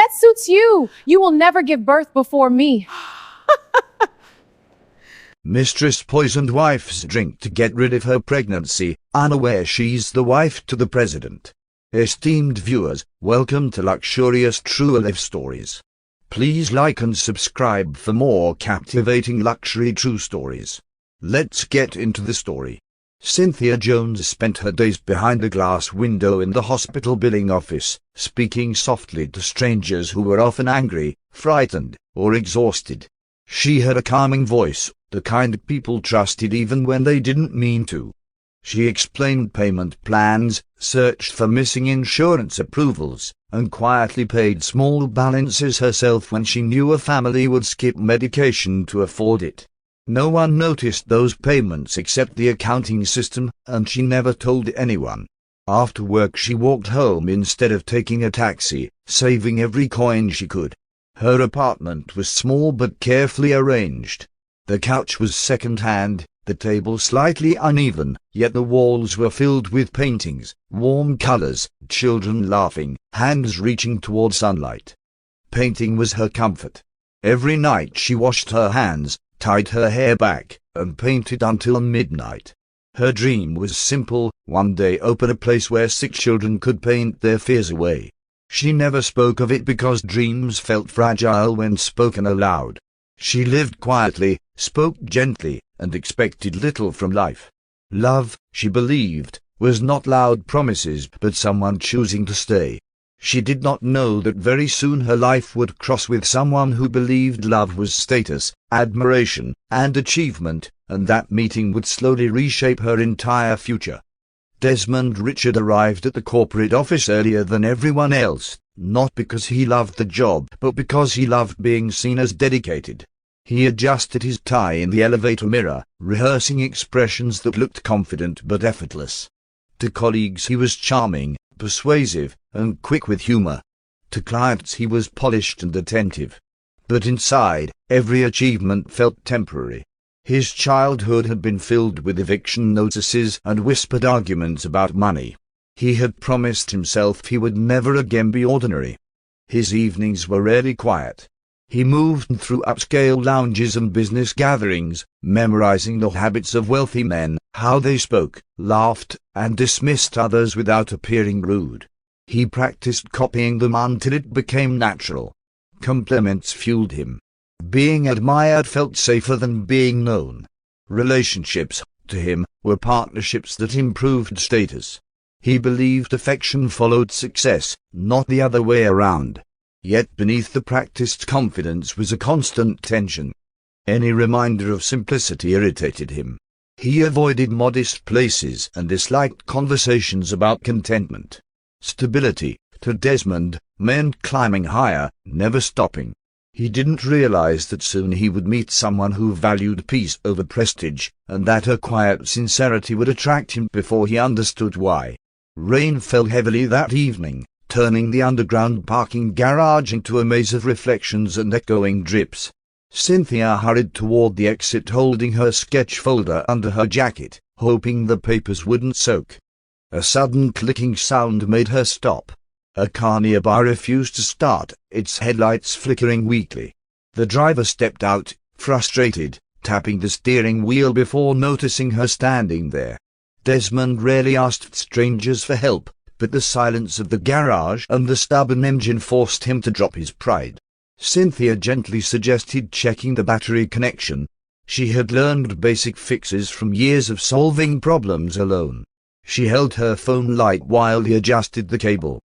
that suits you. You will never give birth before me. Mistress poisoned wife's drink to get rid of her pregnancy, unaware she's the wife to the president. Esteemed viewers, welcome to Luxurious True Life Stories. Please like and subscribe for more captivating luxury true stories. Let's get into the story. Cynthia Jones spent her days behind a glass window in the hospital billing office, speaking softly to strangers who were often angry, frightened, or exhausted. She had a calming voice, the kind people trusted even when they didn't mean to. She explained payment plans, searched for missing insurance approvals, and quietly paid small balances herself when she knew a family would skip medication to afford it. No one noticed those payments except the accounting system, and she never told anyone. After work she walked home instead of taking a taxi, saving every coin she could. Her apartment was small but carefully arranged. The couch was second-hand, the table slightly uneven, yet the walls were filled with paintings, warm colors, children laughing, hands reaching toward sunlight. Painting was her comfort. Every night she washed her hands, tied her hair back, and painted until midnight. Her dream was simple: one day open a place where sick children could paint their fears away. She never spoke of it because dreams felt fragile when spoken aloud. She lived quietly, spoke gently, and expected little from life. Love, she believed, was not loud promises but someone choosing to stay. She did not know that very soon her life would cross with someone who believed love was status, admiration, and achievement, and that meeting would slowly reshape her entire future. Desmond Richard arrived at the corporate office earlier than everyone else, not because he loved the job, but because he loved being seen as dedicated. He adjusted his tie in the elevator mirror, rehearsing expressions that looked confident but effortless. To colleagues he was charming, persuasive, and quick with humor. To clients he was polished and attentive. But inside, every achievement felt temporary. His childhood had been filled with eviction notices and whispered arguments about money. He had promised himself he would never again be ordinary. His evenings were rarely quiet. He moved through upscale lounges and business gatherings, memorizing the habits of wealthy men, how they spoke, laughed, and dismissed others without appearing rude. He practiced copying them until it became natural. Compliments fueled him. Being admired felt safer than being known. Relationships, to him, were partnerships that improved status. He believed affection followed success, not the other way around. Yet beneath the practiced confidence was a constant tension. Any reminder of simplicity irritated him. He avoided modest places and disliked conversations about contentment. Stability, to Desmond, meant climbing higher, never stopping. He didn't realize that soon he would meet someone who valued peace over prestige, and that her quiet sincerity would attract him before he understood why. Rain fell heavily that evening, turning the underground parking garage into a maze of reflections and echoing drips. Cynthia hurried toward the exit holding her sketch folder under her jacket, hoping the papers wouldn't soak. A sudden clicking sound made her stop. A car nearby refused to start, its headlights flickering weakly. The driver stepped out, frustrated, tapping the steering wheel before noticing her standing there. Desmond rarely asked strangers for help, but the silence of the garage and the stubborn engine forced him to drop his pride. Cynthia gently suggested checking the battery connection. She had learned basic fixes from years of solving problems alone. She held her phone light while he adjusted the cable.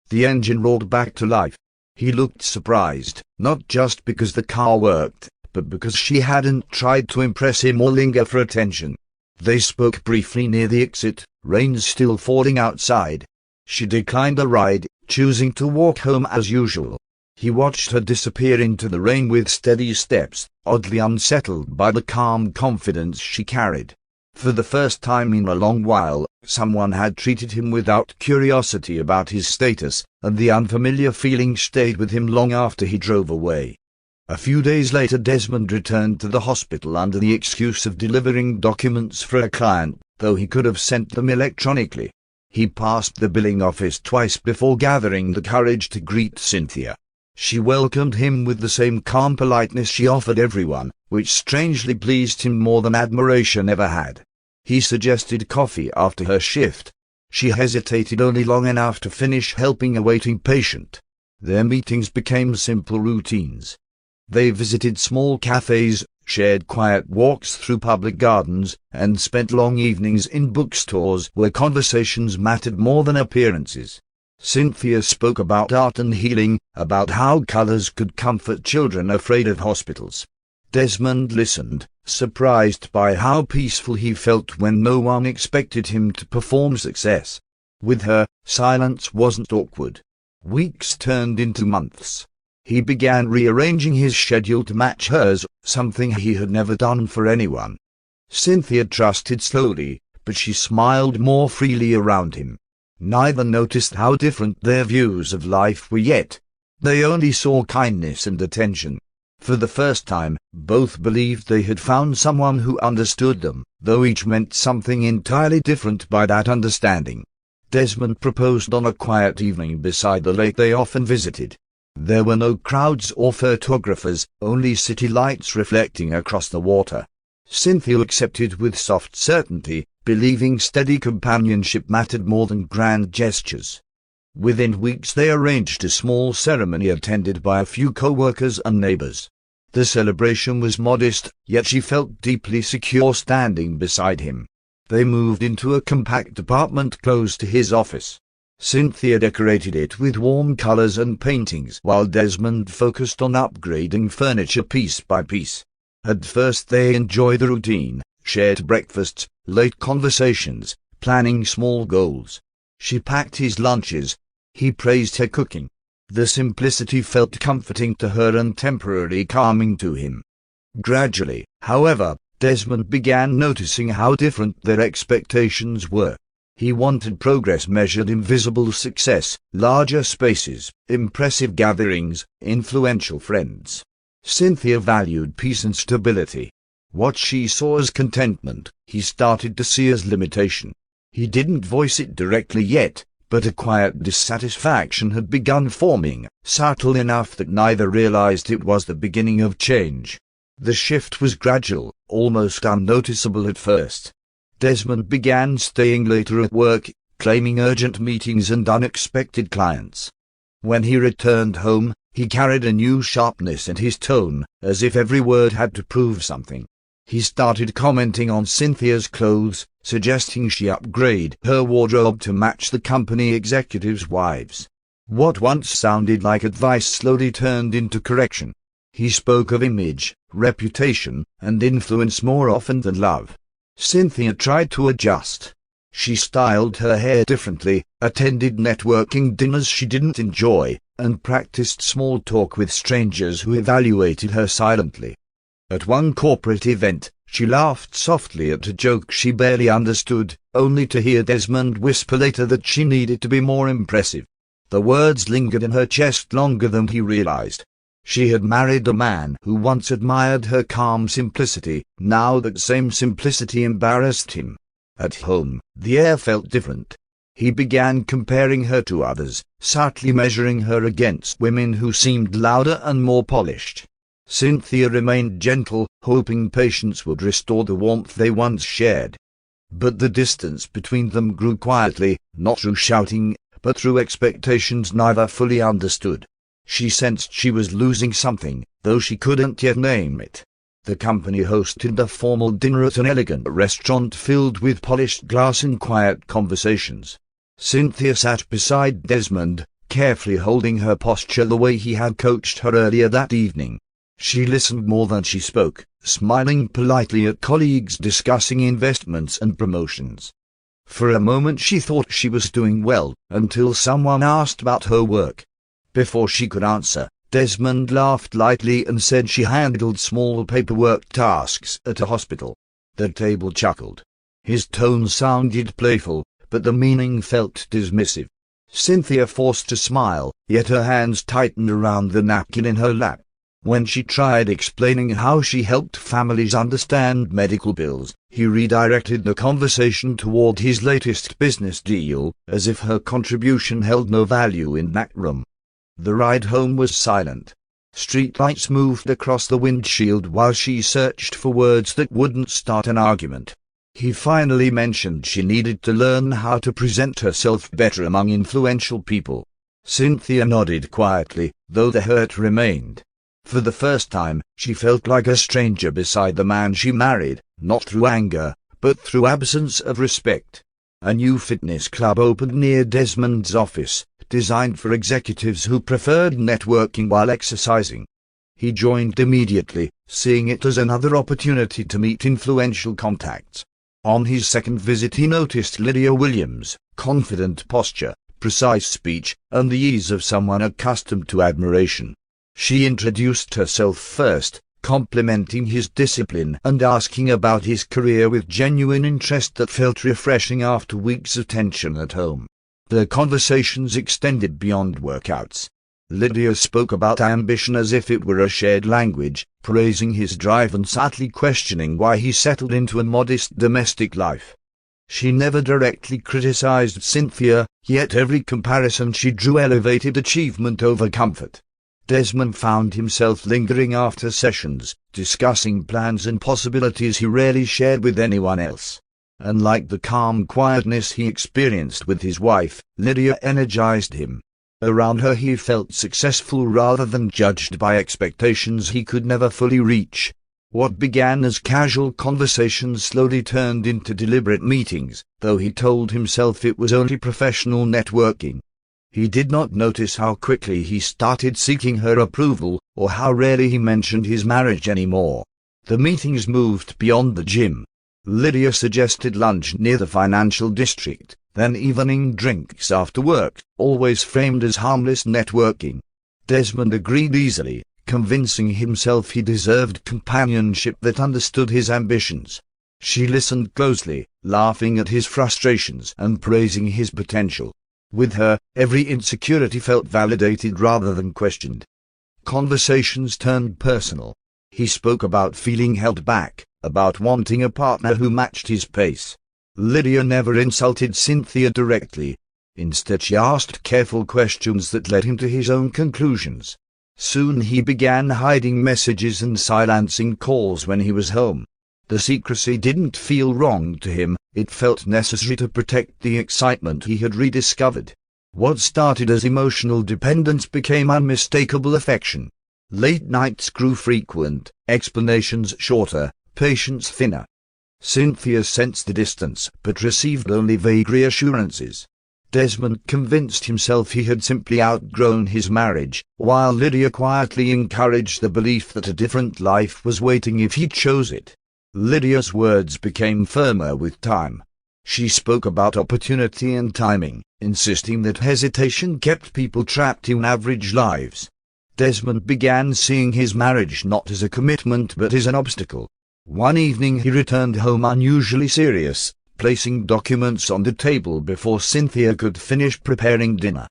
The engine roared back to life. He looked surprised, not just because the car worked, but because she hadn't tried to impress him or linger for attention. They spoke briefly near the exit, rain still falling outside. She declined the ride, choosing to walk home as usual. He watched her disappear into the rain with steady steps, oddly unsettled by the calm confidence she carried. For the first time in a long while, someone had treated him without curiosity about his status, and the unfamiliar feeling stayed with him long after he drove away. A few days later Desmond returned to the hospital under the excuse of delivering documents for a client, though he could have sent them electronically. He passed the billing office twice before gathering the courage to greet Cynthia. She welcomed him with the same calm politeness she offered everyone, which strangely pleased him more than admiration ever had. He suggested coffee after her shift. She hesitated only long enough to finish helping a waiting patient. Their meetings became simple routines. They visited small cafes, shared quiet walks through public gardens, and spent long evenings in bookstores where conversations mattered more than appearances. Cynthia spoke about art and healing, about how colors could comfort children afraid of hospitals. Desmond listened, surprised by how peaceful he felt when no one expected him to perform success. With her, silence wasn't awkward. Weeks turned into months. He began rearranging his schedule to match hers, something he had never done for anyone. Cynthia trusted slowly, but she smiled more freely around him. Neither noticed how different their views of life were yet. They only saw kindness and attention. For the first time, both believed they had found someone who understood them, though each meant something entirely different by that understanding. Desmond proposed on a quiet evening beside the lake they often visited. There were no crowds or photographers, only city lights reflecting across the water. Cynthia accepted with soft certainty, believing steady companionship mattered more than grand gestures. Within weeks they arranged a small ceremony attended by a few co-workers and neighbors. The celebration was modest, yet she felt deeply secure standing beside him. They moved into a compact apartment close to his office. Cynthia decorated it with warm colors and paintings, while Desmond focused on upgrading furniture piece by piece. At first they enjoyed the routine, shared breakfasts, late conversations, planning small goals. She packed his lunches. He praised her cooking. The simplicity felt comforting to her and temporarily calming to him. Gradually, however, Desmond began noticing how different their expectations were. He wanted progress measured in visible success, larger spaces, impressive gatherings, influential friends. Cynthia valued peace and stability. What she saw as contentment, he started to see as limitation. He didn't voice it directly yet, but a quiet dissatisfaction had begun forming, subtle enough that neither realized it was the beginning of change. The shift was gradual, almost unnoticeable at first. Desmond began staying later at work, claiming urgent meetings and unexpected clients. When he returned home, he carried a new sharpness in his tone, as if every word had to prove something. He started commenting on Cynthia's clothes, suggesting she upgrade her wardrobe to match the company executives' wives. What once sounded like advice slowly turned into correction. He spoke of image, reputation, and influence more often than love. Cynthia tried to adjust. She styled her hair differently, attended networking dinners she didn't enjoy, and practiced small talk with strangers who evaluated her silently. At one corporate event, she laughed softly at a joke she barely understood, only to hear Desmond whisper later that she needed to be more impressive. The words lingered in her chest longer than he realized. She had married a man who once admired her calm simplicity. Now that same simplicity embarrassed him. At home, the air felt different. He began comparing her to others, subtly measuring her against women who seemed louder and more polished. Cynthia remained gentle, hoping patience would restore the warmth they once shared. But the distance between them grew quietly, not through shouting, but through expectations neither fully understood. She sensed she was losing something, though she couldn't yet name it. The company hosted a formal dinner at an elegant restaurant filled with polished glass and quiet conversations. Cynthia sat beside Desmond, carefully holding her posture the way he had coached her earlier that evening. She listened more than she spoke, smiling politely at colleagues discussing investments and promotions. For a moment she thought she was doing well, until someone asked about her work. Before she could answer, Desmond laughed lightly and said she handled small paperwork tasks at a hospital. The table chuckled. His tone sounded playful, but the meaning felt dismissive. Cynthia forced a smile, yet her hands tightened around the napkin in her lap. When she tried explaining how she helped families understand medical bills, he redirected the conversation toward his latest business deal, as if her contribution held no value in that room. The ride home was silent. Streetlights moved across the windshield while she searched for words that wouldn't start an argument. He finally mentioned she needed to learn how to present herself better among influential people. Cynthia nodded quietly, though the hurt remained. For the first time, she felt like a stranger beside the man she married, not through anger, but through absence of respect. A new fitness club opened near Desmond's office, designed for executives who preferred networking while exercising. He joined immediately, seeing it as another opportunity to meet influential contacts. On his second visit he noticed Lydia Williams' confident posture, precise speech, and the ease of someone accustomed to admiration. She introduced herself first, complimenting his discipline and asking about his career with genuine interest that felt refreshing after weeks of tension at home. Their conversations extended beyond workouts. Lydia spoke about ambition as if it were a shared language, praising his drive and subtly questioning why he settled into a modest domestic life. She never directly criticized Cynthia, yet every comparison she drew elevated achievement over comfort. Desmond found himself lingering after sessions, discussing plans and possibilities he rarely shared with anyone else. Unlike the calm quietness he experienced with his wife, Lydia energized him. Around her he felt successful rather than judged by expectations he could never fully reach. What began as casual conversations slowly turned into deliberate meetings, though he told himself it was only professional networking. He did not notice how quickly he started seeking her approval, or how rarely he mentioned his marriage anymore. The meetings moved beyond the gym. Lydia suggested lunch near the financial district, then evening drinks after work, always framed as harmless networking. Desmond agreed easily, convincing himself he deserved companionship that understood his ambitions. She listened closely, laughing at his frustrations and praising his potential. With her, every insecurity felt validated rather than questioned. Conversations turned personal. He spoke about feeling held back, about wanting a partner who matched his pace. Lydia never insulted Cynthia directly. Instead she asked careful questions that led him to his own conclusions. Soon he began hiding messages and silencing calls when he was home. The secrecy didn't feel wrong to him, it felt necessary to protect the excitement he had rediscovered. What started as emotional dependence became unmistakable affection. Late nights grew frequent, explanations shorter, patience thinner. Cynthia sensed the distance, but received only vague reassurances. Desmond convinced himself he had simply outgrown his marriage, while Lydia quietly encouraged the belief that a different life was waiting if he chose it. Lydia's words became firmer with time. She spoke about opportunity and timing, insisting that hesitation kept people trapped in average lives. Desmond began seeing his marriage not as a commitment but as an obstacle. One evening he returned home unusually serious, placing documents on the table before Cynthia could finish preparing dinner.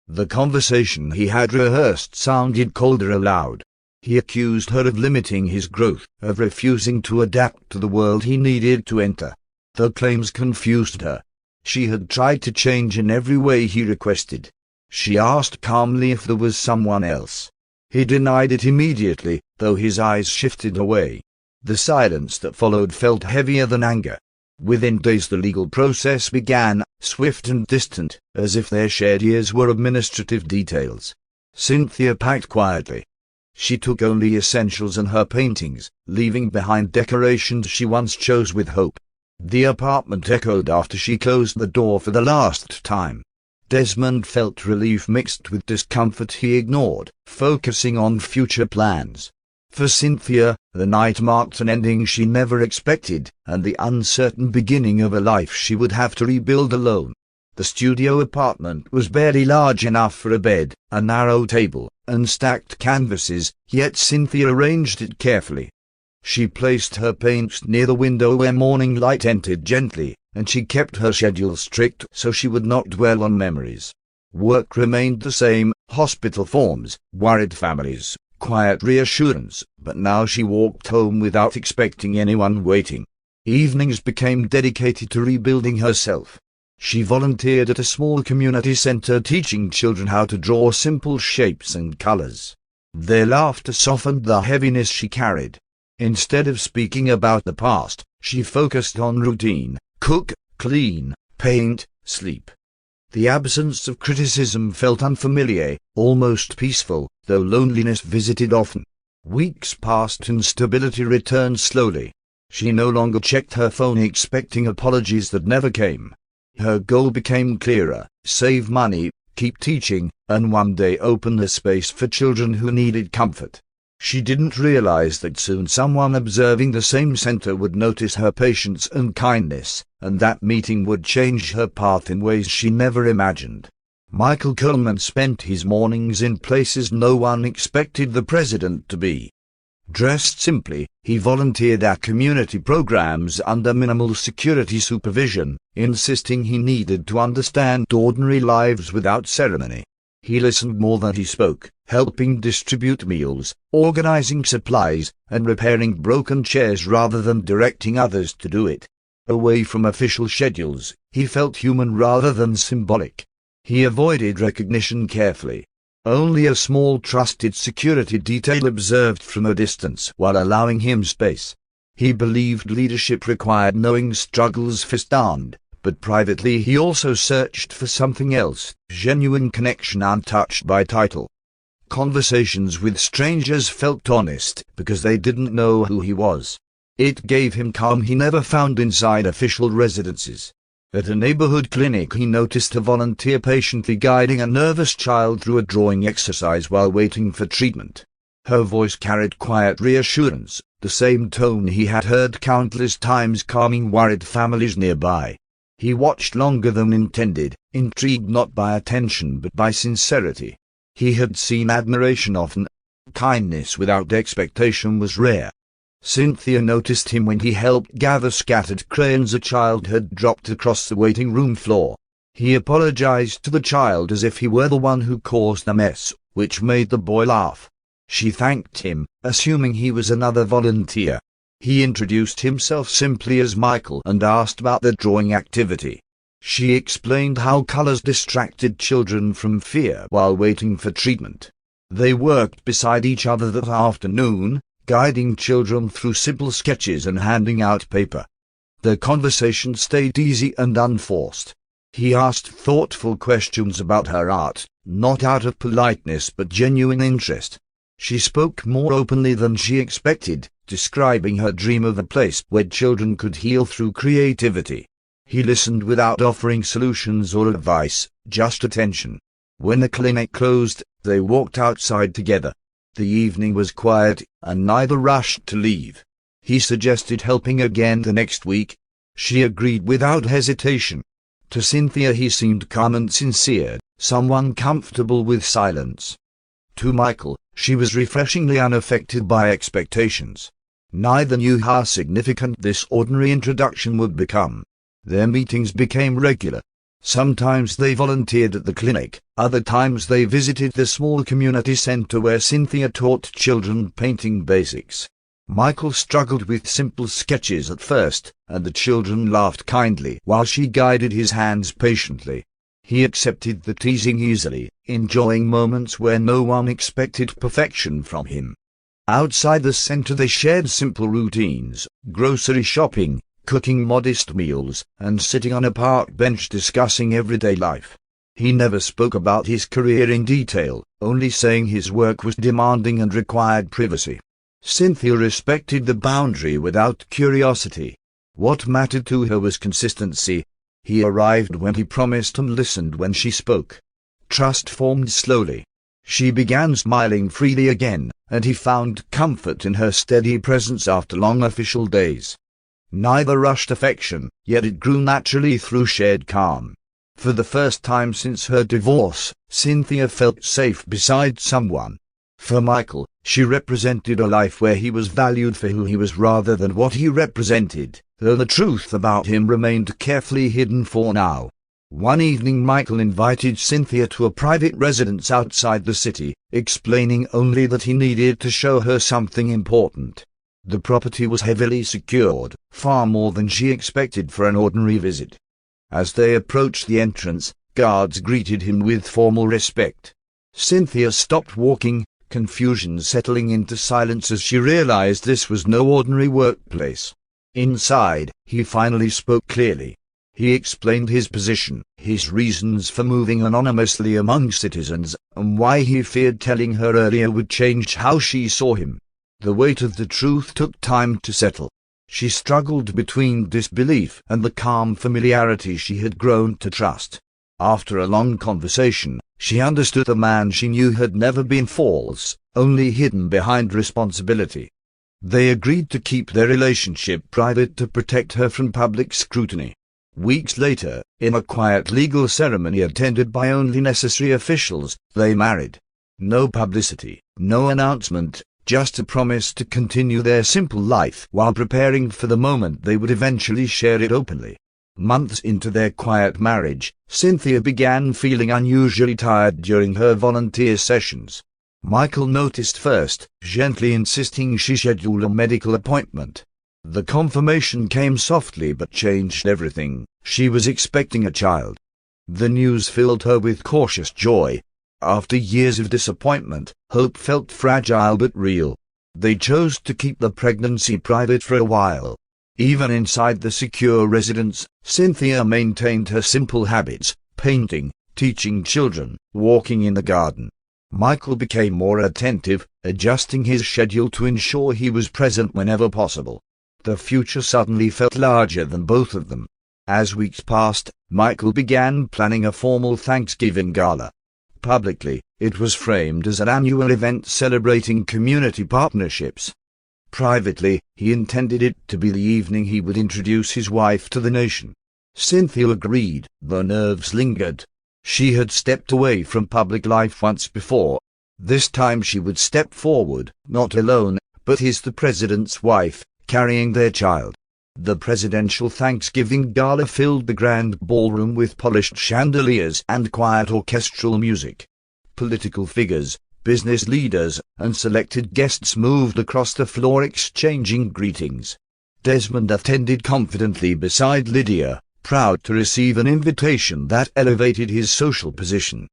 The conversation he had rehearsed sounded colder aloud. He accused her of limiting his growth, of refusing to adapt to the world he needed to enter. The claims confused her. She had tried to change in every way he requested. She asked calmly if there was someone else. He denied it immediately, though his eyes shifted away. The silence that followed felt heavier than anger. Within days the legal process began, swift and distant, as if their shared years were administrative details. Cynthia packed quietly. She took only essentials and her paintings, leaving behind decorations she once chose with hope. The apartment echoed after she closed the door for the last time. Desmond felt relief mixed with discomfort he ignored, focusing on future plans. For Cynthia, the night marked an ending she never expected, and the uncertain beginning of a life she would have to rebuild alone. The studio apartment was barely large enough for a bed, a narrow table, and stacked canvases, yet Cynthia arranged it carefully. She placed her paints near the window where morning light entered gently, and she kept her schedule strict so she would not dwell on memories. Work remained the same, hospital forms, worried families, quiet reassurance, but now she walked home without expecting anyone waiting. Evenings became dedicated to rebuilding herself. She volunteered at a small community center teaching children how to draw simple shapes and colors. Their laughter softened the heaviness she carried. Instead of speaking about the past, she focused on routine: cook, clean, paint, sleep. The absence of criticism felt unfamiliar, almost peaceful, though loneliness visited often. Weeks passed and stability returned slowly. She no longer checked her phone expecting apologies that never came. Her goal became clearer: save money, keep teaching, and one day open a space for children who needed comfort. She didn't realize that soon someone observing the same center would notice her patience and kindness, and that meeting would change her path in ways she never imagined. Michael Coleman spent his mornings in places no one expected the president to be. Dressed simply, he volunteered at community programs under minimal security supervision, insisting he needed to understand ordinary lives without ceremony. He listened more than he spoke, helping distribute meals, organizing supplies, and repairing broken chairs rather than directing others to do it. Away from official schedules, he felt human rather than symbolic. He avoided recognition carefully. Only a small trusted security detail observed from a distance while allowing him space. He believed leadership required knowing struggles firsthand, but privately he also searched for something else: genuine connection untouched by title. Conversations with strangers felt honest because they didn't know who he was. It gave him calm he never found inside official residences. At a neighborhood clinic he noticed a volunteer patiently guiding a nervous child through a drawing exercise while waiting for treatment. Her voice carried quiet reassurance, the same tone he had heard countless times calming worried families nearby. He watched longer than intended, intrigued not by attention but by sincerity. He had seen admiration often. Kindness without expectation was rare. Cynthia noticed him when he helped gather scattered crayons a child had dropped across the waiting room floor. He apologized to the child as if he were the one who caused the mess, which made the boy laugh. She thanked him, assuming he was another volunteer. He introduced himself simply as Michael and asked about the drawing activity. She explained how colors distracted children from fear while waiting for treatment. They worked beside each other that afternoon, guiding children through simple sketches and handing out paper. Their conversation stayed easy and unforced. He asked thoughtful questions about her art, not out of politeness but genuine interest. She spoke more openly than she expected, describing her dream of a place where children could heal through creativity. He listened without offering solutions or advice, just attention. When the clinic closed, they walked outside together. The evening was quiet, and neither rushed to leave. He suggested helping again the next week. She agreed without hesitation. To Cynthia he seemed calm and sincere, someone comfortable with silence. To Michael, she was refreshingly unaffected by expectations. Neither knew how significant this ordinary introduction would become. Their meetings became regular. Sometimes they volunteered at the clinic, other times they visited the small community center where Cynthia taught children painting basics. Michael struggled with simple sketches at first, and the children laughed kindly while she guided his hands patiently. He accepted the teasing easily, enjoying moments where no one expected perfection from him. Outside the center they shared simple routines: grocery shopping, cooking modest meals, and sitting on a park bench discussing everyday life. He never spoke about his career in detail, only saying his work was demanding and required privacy. Cynthia respected the boundary without curiosity. What mattered to her was consistency. He arrived when he promised and listened when she spoke. Trust formed slowly. She began smiling freely again, and he found comfort in her steady presence after long official days. Neither rushed affection, yet it grew naturally through shared calm. For the first time since her divorce, Cynthia felt safe beside someone. For Michael, she represented a life where he was valued for who he was rather than what he represented, though the truth about him remained carefully hidden for now. One evening Michael invited Cynthia to a private residence outside the city, explaining only that he needed to show her something important. The property was heavily secured, far more than she expected for an ordinary visit. As they approached the entrance, guards greeted him with formal respect. Cynthia stopped walking, confusion settling into silence as she realized this was no ordinary workplace. Inside, he finally spoke clearly. He explained his position, his reasons for moving anonymously among citizens, and why he feared telling her earlier would change how she saw him. The weight of the truth took time to settle. She struggled between disbelief and the calm familiarity she had grown to trust. After a long conversation, she understood the man she knew had never been false, only hidden behind responsibility. They agreed to keep their relationship private to protect her from public scrutiny. Weeks later, in a quiet legal ceremony attended by only necessary officials, they married. No publicity, no announcement, just a promise to continue their simple life while preparing for the moment they would eventually share it openly. Months into their quiet marriage, Cynthia began feeling unusually tired during her volunteer sessions. Michael noticed first, gently insisting she schedule a medical appointment. The confirmation came softly but changed everything. She was expecting a child. The news filled her with cautious joy. After years of disappointment, hope felt fragile but real. They chose to keep the pregnancy private for a while. Even inside the secure residence, Cynthia maintained her simple habits, painting, teaching children, walking in the garden. Michael became more attentive, adjusting his schedule to ensure he was present whenever possible. The future suddenly felt larger than both of them. As weeks passed, Michael began planning a formal Thanksgiving gala. Publicly, it was framed as an annual event celebrating community partnerships. Privately, he intended it to be the evening he would introduce his wife to the nation. Cynthia agreed, though nerves lingered. She had stepped away from public life once before. This time she would step forward, not alone, but as the president's wife, carrying their child. The presidential Thanksgiving gala filled the grand ballroom with polished chandeliers and quiet orchestral music. Political figures, business leaders, and selected guests moved across the floor exchanging greetings. Desmond attended confidently beside Lydia, proud to receive an invitation that elevated his social position.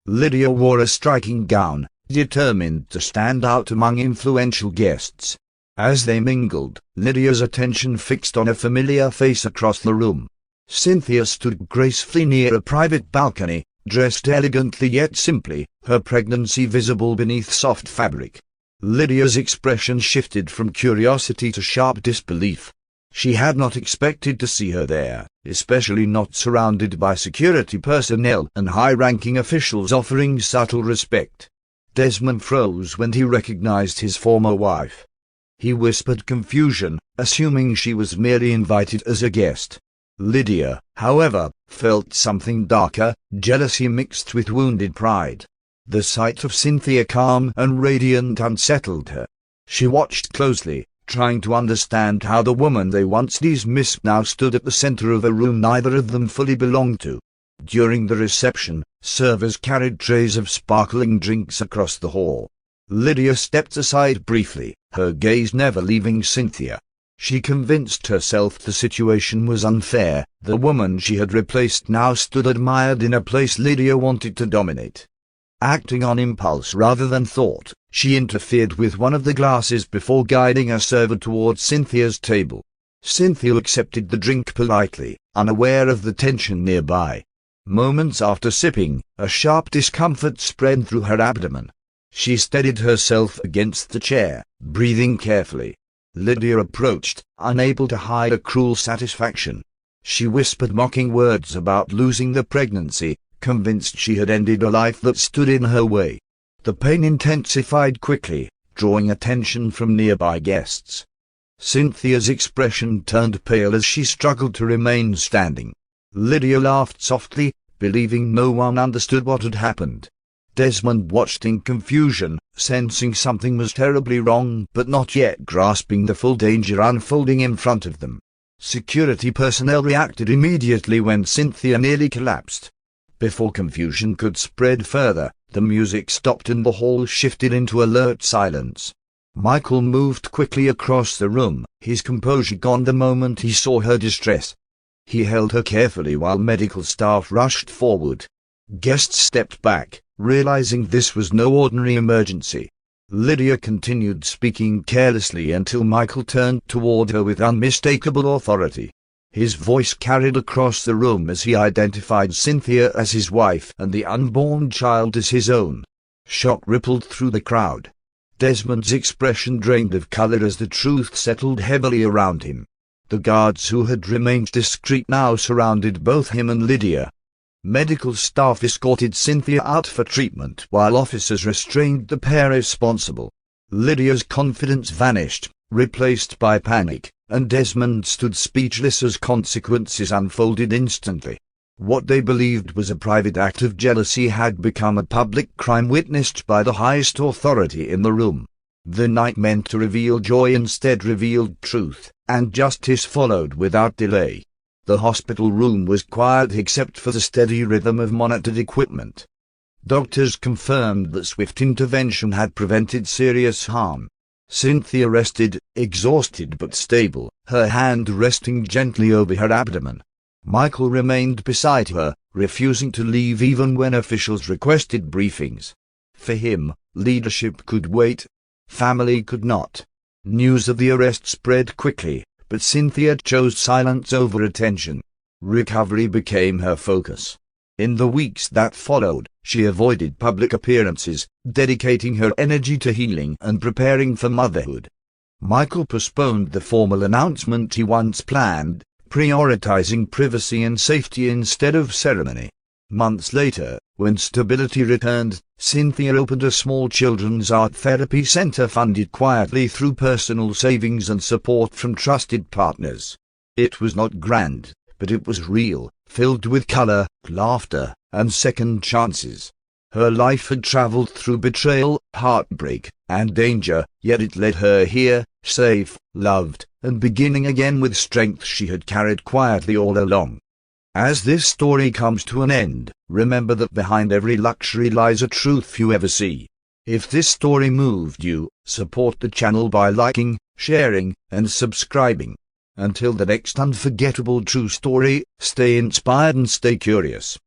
Lydia wore a striking gown, determined to stand out among influential guests. As they mingled, Lydia's attention fixed on a familiar face across the room. Cynthia stood gracefully near a private balcony, dressed elegantly yet simply, her pregnancy visible beneath soft fabric. Lydia's expression shifted from curiosity to sharp disbelief. She had not expected to see her there, especially not surrounded by security personnel and high-ranking officials offering subtle respect. Desmond froze when he recognized his former wife. He whispered confusion, assuming she was merely invited as a guest. Lydia, however, felt something darker, jealousy mixed with wounded pride. The sight of Cynthia calm and radiant unsettled her. She watched closely, trying to understand how the woman they once dismissed now stood at the center of a room neither of them fully belonged to. During the reception, servers carried trays of sparkling drinks across the hall. Lydia stepped aside briefly, her gaze never leaving Cynthia. She convinced herself the situation was unfair. The woman she had replaced now stood admired in a place Lydia wanted to dominate. Acting on impulse rather than thought, she interfered with one of the glasses before guiding a server towards Cynthia's table. Cynthia accepted the drink politely, unaware of the tension nearby. Moments after sipping, a sharp discomfort spread through her abdomen. She steadied herself against the chair, breathing carefully. Lydia approached, unable to hide a cruel satisfaction. She whispered mocking words about losing the pregnancy, convinced she had ended a life that stood in her way. The pain intensified quickly, drawing attention from nearby guests. Cynthia's expression turned pale as she struggled to remain standing. Lydia laughed softly, believing no one understood what had happened. Desmond watched in confusion, sensing something was terribly wrong but not yet grasping the full danger unfolding in front of them. Security personnel reacted immediately when Cynthia nearly collapsed. Before confusion could spread further, the music stopped and the hall shifted into alert silence. Michael moved quickly across the room, his composure gone the moment he saw her distress. He held her carefully while medical staff rushed forward. Guests stepped back, realizing this was no ordinary emergency. Lydia continued speaking carelessly until Michael turned toward her with unmistakable authority. His voice carried across the room as he identified Cynthia as his wife and the unborn child as his own. Shock rippled through the crowd. Desmond's expression drained of color as the truth settled heavily around him. The guards who had remained discreet now surrounded both him and Lydia. Medical staff escorted Cynthia out for treatment while officers restrained the pair responsible. Lydia's confidence vanished, replaced by panic, and Desmond stood speechless as consequences unfolded instantly. What they believed was a private act of jealousy had become a public crime witnessed by the highest authority in the room. The night meant to reveal joy instead revealed truth, and justice followed without delay. The hospital room was quiet except for the steady rhythm of monitored equipment. Doctors confirmed that swift intervention had prevented serious harm. Cynthia rested, exhausted but stable, her hand resting gently over her abdomen. Michael remained beside her, refusing to leave even when officials requested briefings. For him, leadership could wait. Family could not. News of the arrest spread quickly, but Cynthia chose silence over attention. Recovery became her focus. In the weeks that followed, she avoided public appearances, dedicating her energy to healing and preparing for motherhood. Michael postponed the formal announcement he once planned, prioritizing privacy and safety instead of ceremony. Months later, when stability returned, Cynthia opened a small children's art therapy center funded quietly through personal savings and support from trusted partners. It was not grand, but it was real, filled with color, laughter, and second chances. Her life had traveled through betrayal, heartbreak, and danger, yet it led her here, safe, loved, and beginning again with strength she had carried quietly all along. As this story comes to an end, remember that behind every luxury lies a truth few ever see. If this story moved you, support the channel by liking, sharing, and subscribing. Until the next unforgettable true story, stay inspired and stay curious.